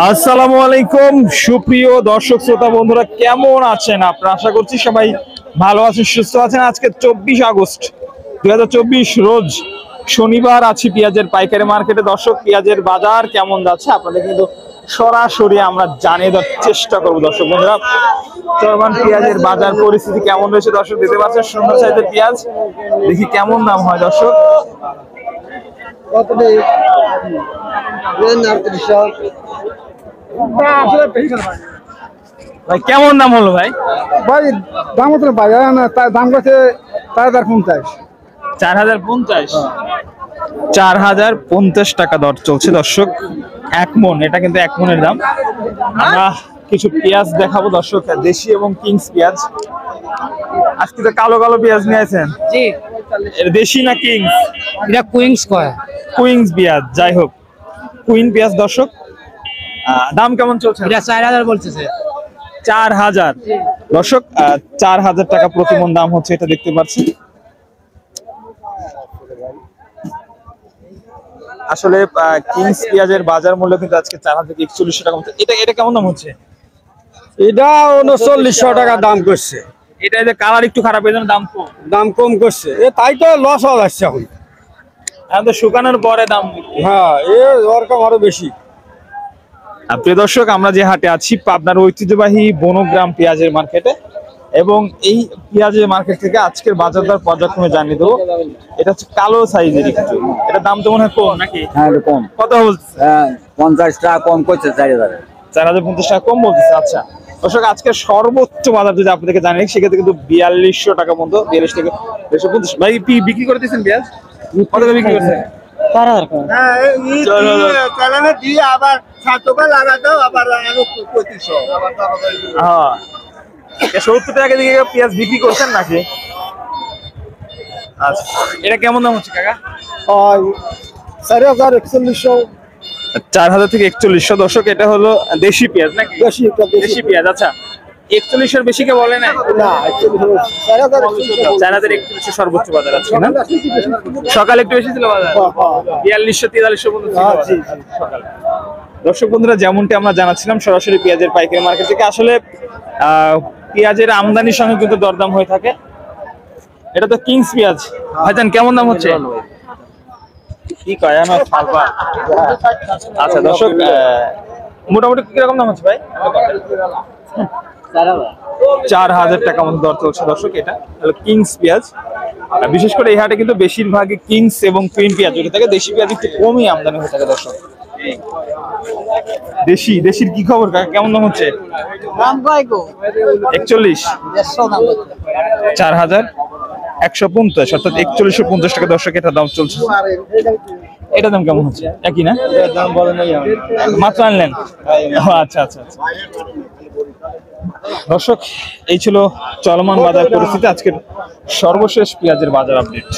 আসসালামু আলাইকুম সুপ্রিয় দর্শক শ্রোতা বন্ধুরা, কেমন আছেন আপনারা? আশা করছি সবাই ভালো আছেন, সুস্থ আছেন। আজকে 24 আগস্ট 2024 রোজ শনিবার, আছি পেঁয়াজের পাইকারি মার্কেটে। দর্শক, পেঁয়াজের বাজার কেমন যাচ্ছে আপনাদের কিন্তু সরাসরি আমরা জানিয়ে দেওয়ার চেষ্টা করবো। দর্শক বন্ধুরা, চলমান পেঁয়াজের বাজার পরিস্থিতি কেমন রয়েছে দর্শক দেখতে পাচ্ছেন। সুন্দর সাইজের পেঁয়াজ, দেখি কেমন দাম হয় দর্শক। ভাই কেমন দাম হলো ভাই? ভাই দাম হতো না ভাই, না দাম করছে 4050। 4050, 4050 টাকা দর চলছে দর্শক এক মন। এটা কিন্তু এক মনের দাম। আমরা কিছু পেঁয়াজ দেখাবো দর্শক, দেশি এবং কিংস পেঁয়াজ। আজকে তো কালো কালো পেঁয়াজ নিয়ে আছেন। জি, এটা দেশি না কিংস? এটা কুইংস কয়। কুইংস পেঁয়াজ, যাই হোক কুইন পেঁয়াজ দর্শক। দাম কেমন চলছে? এটা 4000 বলতেছে। 4000 দর্শক, 4000 টাকা প্রতি মন দাম হচ্ছে, এটা দেখতে পাচ্ছি। আসলে কিংস পেঁয়াজের বাজার মূল্য কিন্তু আজকে 4000 থেকে 4100 টাকা মতো। এটা কেমন দাম হচ্ছে? এটা 3900 টাকা দাম করছে। এটা যে কালার একটু খারাপ, এই জন্য দাম কম করছে, তাই তো লস হওয়া যাচ্ছে এখন। এখন তো শুকানোর পরে দাম। হ্যাঁ, দরকার আরো বেশি। প্রিয় দর্শক, আমরা যে হাটে আছি পাবনার ঐতিহ্যবাহী বনগ্রাম পেঁয়াজের মার্কেটে, এবং এই পেঁয়াজের মার্কেট থেকে আজকের বাজার দর পর্যায়ক্রমে জানিয়ে দেবো। এটা হচ্ছে কালো সাইজের একটু, এটা দাম তো মনে হয় কম নাকি? হ্যাঁ, এটা কম। কত বলছে? 50 টাকা কম করছে, 4000। 4050 টাকা কম বলতেছে। আচ্ছা দর্শক, আজকে সর্বোচ্চ বাজার যদি আপনাদেরকে জানিয়ে সেক্ষেত্রে কিন্তু 4200 টাকা মতো, 42 থেকে 250। ভাই বিক্রি করে দিয়েছেন পেঁয়াজ? কত করে বিক্রি করছেন? 4000 কয়। হ্যাঁ, 70 টাকা দিকে পেঁয়াজ বিক্রি করছেন নাকি? আচ্ছা, এটা কেমন দাম হচ্ছে কাকা? 4100। 4000 থেকে 4100 দর্শক। এটা হলো দেশি পেঁয়াজ নাকি? দেশি পেঁয়াজ। আচ্া 4100 বেশি কে বলে না? 4100 সর্বোচ্চ বাজার আছে না? সকালে একটু বেশি ছিল বাজার, 4200 4300 পর্যন্ত ছিল সকালে। দর্শক বন্ধুরা, যেমনটি আমরা জানাচ্ছিলাম সরাসরি পেঁয়াজের পাইকারি মার্কেট থেকে, আসলে পেঁয়াজের আমদানির সঙ্গে কিন্তু দরদাম হয়ে থাকে। এটা তো কিংস পেঁয়াজ। ভাইজান কেমন দাম হচ্ছে? কি কয় না ফালপা। আচ্ছা দর্শক, মোটামুটি কিরকম দাম হচ্ছে ভাই? 4000 টাকা মতো দর চলছে দর্শক। এটা হলো কিংস পেঁয়াজ। বিশেষ করে এই হাটে কিন্তু বেশিরভাগই কিংস এবং কুইন পেঁয়াজ উঠে থাকে, দেশি পেঁয়াজ একটু কমই আমদানি হয়ে থাকে দর্শক। দেশির কি খবর কাকা, কেমন দাম হচ্ছে? দাম কয় গো? 41, 150 দাম। 4150, অর্থাৎ 4150 টাকা দর্শক এটা দাম চলছে। এটা দাম কেমন হচ্ছে? একই না? দাম বলে নাই মাত্র আনলেন? আচ্ছা আচ্ছা আচ্ছা দর্শক, এই ছিল চলমান বাজার পরিস্থিতি, আজকের সর্বশেষ পেঁয়াজের বাজার আপডেট।